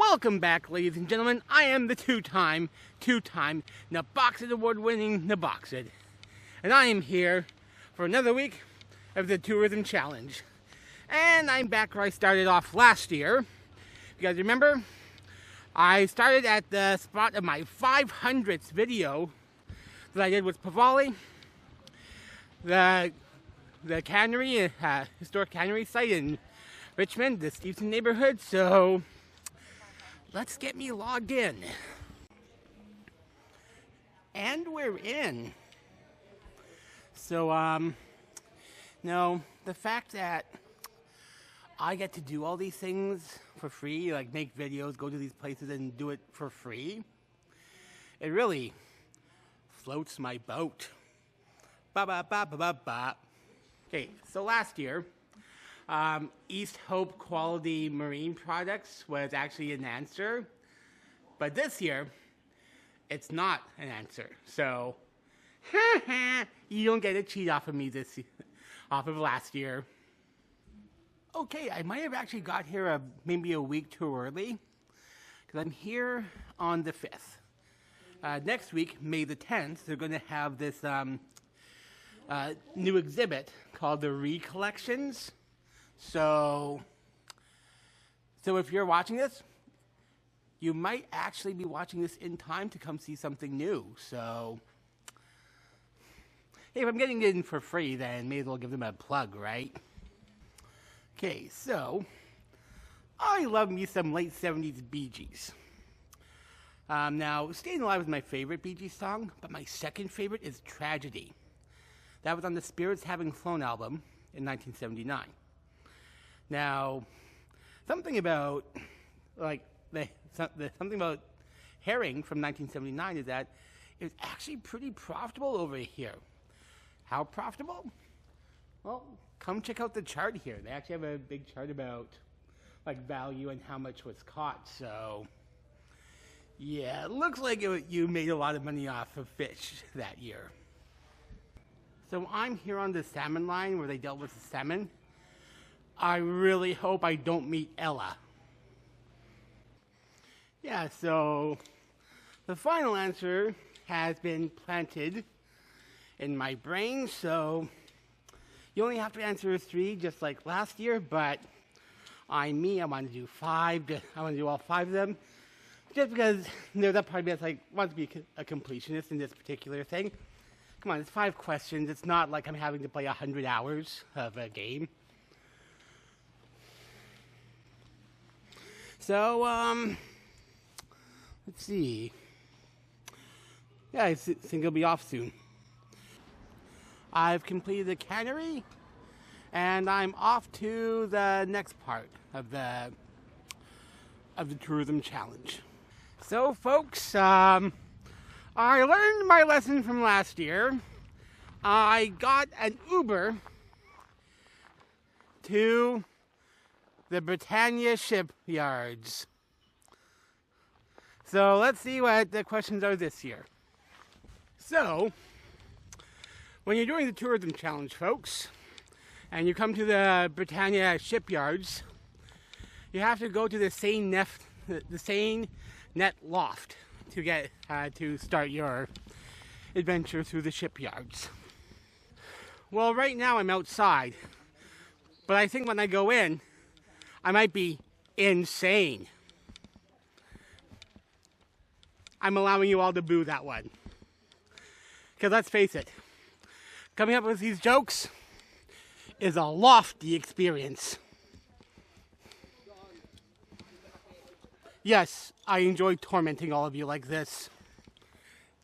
Welcome back, ladies and gentlemen. I am the two-time Naboxit award-winning Naboxit. And I am here for another week of the Tourism Challenge. And I'm back where I started off last year. You guys remember? I started at the spot of my 500th video that I did with Pavali, the cannery, historic cannery site in Richmond, the Steveston neighborhood. So let's get me logged in. And we're in. So, no, the fact that I get to do all these things for free, like make videos, go to these places and do it for free, it really floats my boat. Ba ba ba ba ba ba. Okay, so last year, East Hope Quality Marine Products was actually an answer, but this year, it's not an answer. So, you don't get a cheat off of me off of last year. Okay, I might have actually got here maybe a week too early, because I'm here on the 5th. Next week, May the 10th, they're going to have this new exhibit called the Recollections. So if you're watching this, you might actually be watching this in time to come see something new. So, hey, if I'm getting it in for free, then may as well give them a plug, right? Okay, so I love me some late 70s Bee Gees. Now, Staying Alive is my favorite Bee Gees song, but my second favorite is Tragedy. That was on the Spirits Having Flown album in 1979. Now, something about, like, something about Herring from 1979 is that it's actually pretty profitable over here. How profitable? Well, come check out the chart here. They actually have a big chart about, like, value and how much was caught. So, yeah, it looks like you made a lot of money off of fish that year. So I'm here on the salmon line where they dealt with the salmon. I really hope I don't meet Ella. Yeah, so the final answer has been planted in my brain, so you only have to answer 3 just like last year, but I want to do 5. I want to do all 5 of them, just because there's that part of me that's like, wants to be a completionist in this particular thing. Come on, it's 5 questions. It's not like I'm having to play 100 hours of a game. So, let's see. Yeah, I think it'll be off soon. I've completed the cannery, and I'm off to the next part of the tourism challenge. So, folks, I learned my lesson from last year. I got an Uber to the Britannia shipyards. So let's see what the questions are this year. So, when you're doing the tourism challenge, folks, and you come to the Britannia shipyards, you have to go to the Seine Net Loft to get to start your adventure through the shipyards. Well, right now I'm outside, but I think when I go in, I might be insane. I'm allowing you all to boo that one. Because let's face it, coming up with these jokes is a lofty experience. Yes, I enjoy tormenting all of you like this.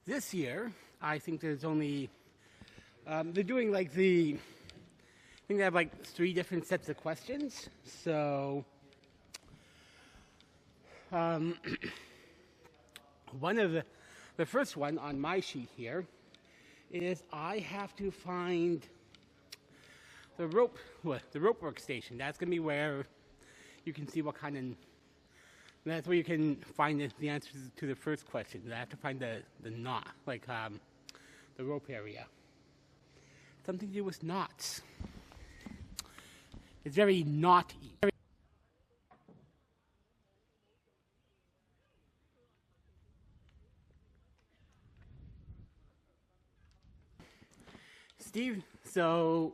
This year, I think there's only, they're doing like I think they have like 3 different sets of questions. So, one of the first one on my sheet here is I have to find the rope workstation. That's going to be where you can see what kind of, that's where you can find the answers to the first question. I have to find the knot, like the rope area. Something to do with knots. It's very knotty.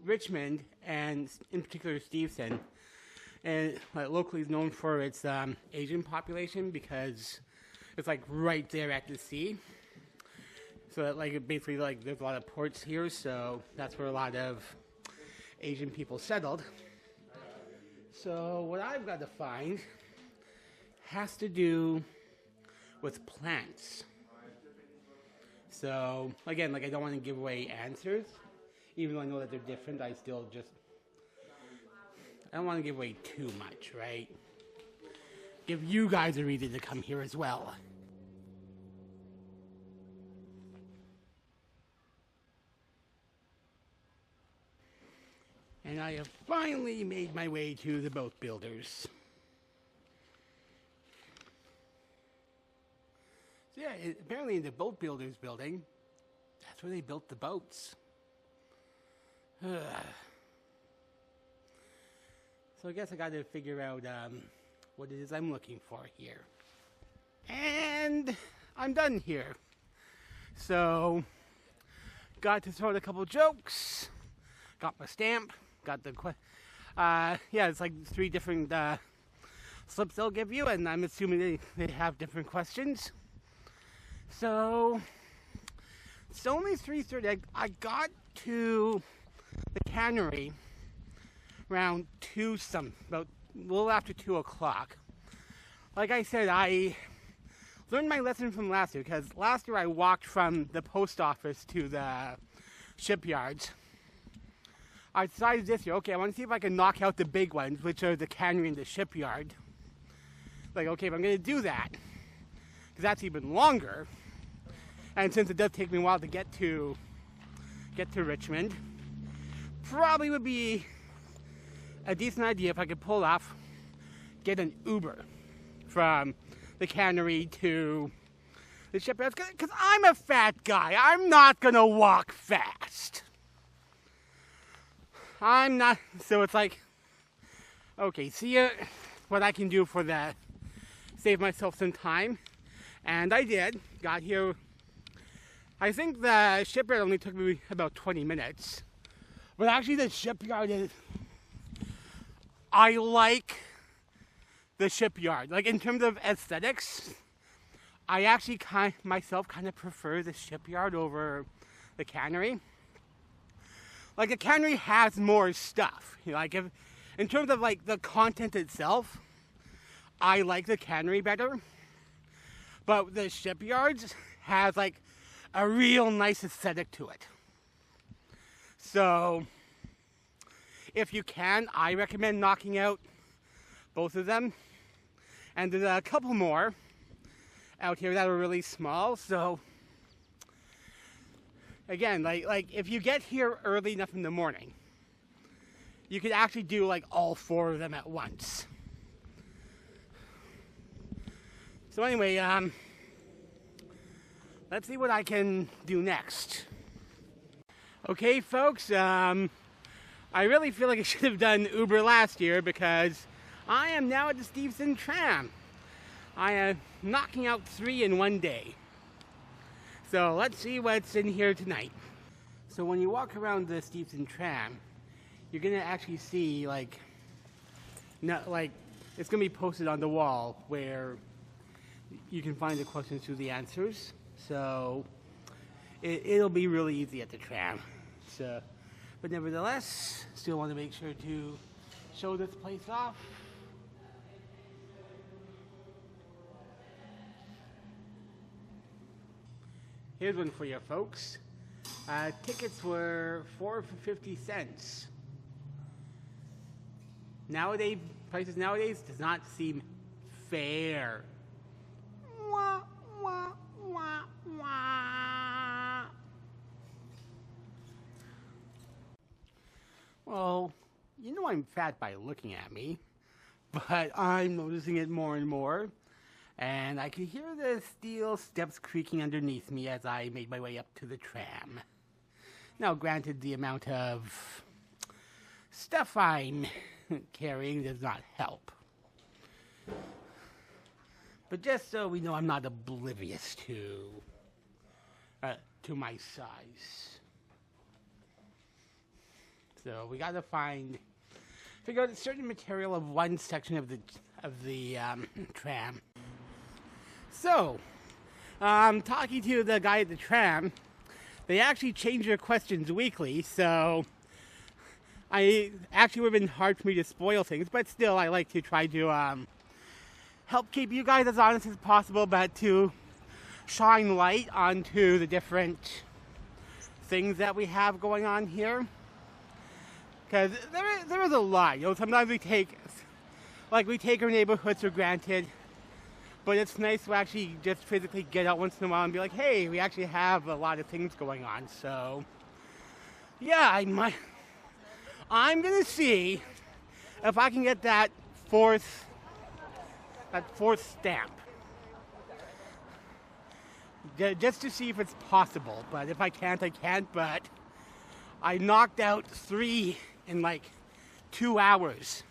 Richmond, and in particular Steveston, and locally is known for its Asian population because it's like right there at the sea. So that, like, basically, like, there's a lot of ports here, so that's where a lot of Asian people settled. So what I've got to find has to do with plants. So again, like, I don't want to give away answers, even though I know that they're different. I don't want to give away too much, right? Give you guys a reason to come here as well. And I have finally made my way to the boat builders. So yeah, apparently in the boat builders building, that's where they built the boats. So I guess I got to figure out what it is I'm looking for here. And I'm done here. So, got to throw out a couple jokes, got my stamp, got the, yeah, it's like 3 different slips they'll give you, and I'm assuming they have different questions. So, it's only 3:30. I got to the cannery around about a little after 2 o'clock. Like I said, I learned my lesson from last year, because last year I walked from the post office to the shipyards. I decided this year, okay, I want to see if I can knock out the big ones, which are the cannery and the shipyard. Like, okay, if I'm going to do that, because that's even longer, and since it does take me a while to get to Richmond, probably would be a decent idea if I could pull off, get an Uber from the cannery to the shipyard, because I'm a fat guy. I'm not going to walk fast. I'm not, so it's like, okay, see what I can do for that, save myself some time. And I did, got here. I think the shipyard only took me about 20 minutes. But actually the shipyard I like the shipyard. Like, in terms of aesthetics, I actually myself kind of prefer the shipyard over the cannery. Like, the cannery has more stuff. You know, like, in terms of, like, the content itself, I like the cannery better. But the shipyards has, like, a real nice aesthetic to it. So, if you can, I recommend knocking out both of them. And there's a couple more out here that are really small, so again, like if you get here early enough in the morning, you could actually do like all 4 of them at once. So anyway, let's see what I can do next. Okay, folks, I really feel like I should have done Uber last year, because I am now at the Steveston tram. I am knocking out 3 in one day. So let's see what's in here tonight. So when you walk around the Steveston tram, you're gonna actually see like it's gonna be posted on the wall where you can find the questions to the answers. So it'll be really easy at the tram. So, but nevertheless, still want to make sure to show this place off. Here's one for you folks. Tickets were $4 for 50 cents. Nowadays, prices nowadays does not seem fair. Wah, wah, wah, wah. Well, you know I'm fat by looking at me, but I'm noticing it more and more. And I could hear the steel steps creaking underneath me as I made my way up to the tram. Now, granted, the amount of stuff I'm carrying does not help. But just so we know I'm not oblivious to my size. So we gotta figure out a certain material of one section of the tram. So, talking to the guy at the tram, they actually change their questions weekly, so I actually would have been hard for me to spoil things, but still I like to try to help keep you guys as honest as possible, but to shine light onto the different things that we have going on here. Because there is a lot. You know, sometimes we take our neighborhoods for granted, but it's nice to actually just physically get out once in a while and be like, hey, we actually have a lot of things going on. So, yeah, I'm gonna see if I can get that fourth stamp, just to see if it's possible. But if I can't, I can't. But I knocked out 3 in like 2 hours.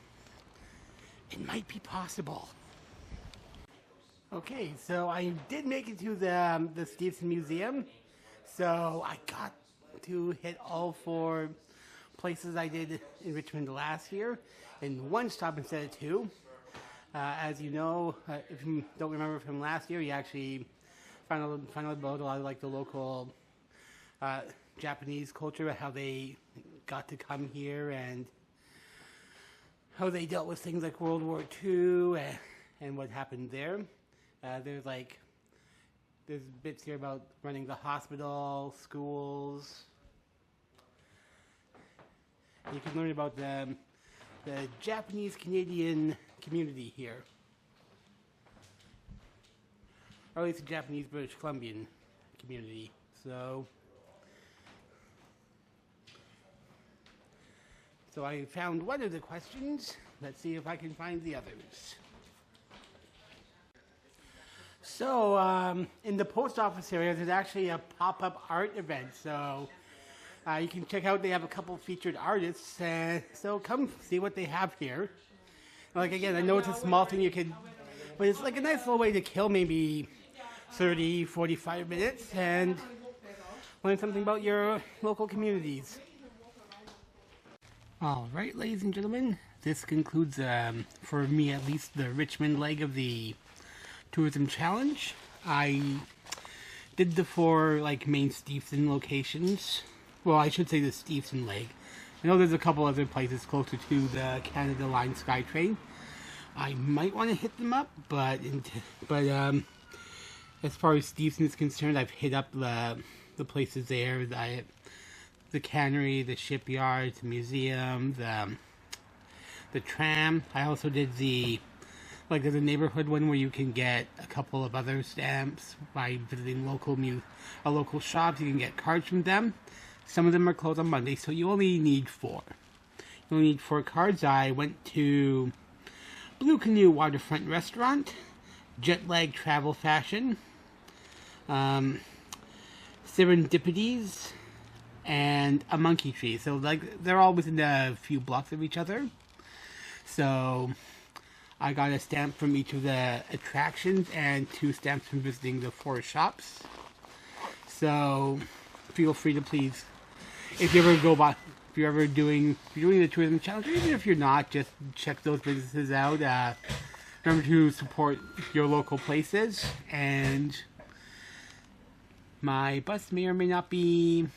It might be possible. Okay, so I did make it to the Steveston Museum. So I got to hit all 4 places I did in Richmond last year in one stop instead of 2. As you know, if you don't remember from last year, you actually found out about a lot of like the local Japanese culture, how they got to come here and how they dealt with things like World War II and what happened there. There's bits here about running the hospital, schools. You can learn about the Japanese-Canadian community here. Or at least the Japanese-British Columbian community. So I found one of the questions. Let's see if I can find the others. So, in the post office area, there's actually a pop-up art event. So, you can check out, they have a couple featured artists. So, come see what they have here. Like, again, I know it's a small thing but it's like a nice little way to kill maybe 30, 45 minutes and learn something about your local communities. Alright, ladies and gentlemen, this concludes, for me at least, the Richmond leg of the Tourism Challenge. I did the 4, main Steveston locations. Well, I should say the Steveston leg. I know there's a couple other places closer to the Canada Line SkyTrain. I might want to hit them up, but as far as Steveston is concerned, I've hit up the places there. The cannery, the shipyard, the museum, the tram. I also did there's a neighborhood one where you can get a couple of other stamps by visiting local shops. You can get cards from them. Some of them are closed on Monday, so you only need 4. You only need 4 cards. I went to Blue Canoe Waterfront Restaurant, Jet Lag Travel Fashion, Serendipities, and a Monkey Tree. So they're all within a few blocks of each other. So I got a stamp from each of the attractions and 2 stamps from visiting the 4 shops. So feel free to please, if you're doing the tourism challenge, or even if you're not, just check those businesses out. Remember to support your local places, and my bus may or may not be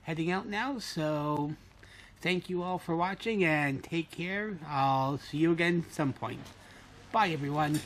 heading out now, so thank you all for watching and take care. I'll see you again some point. Bye everyone.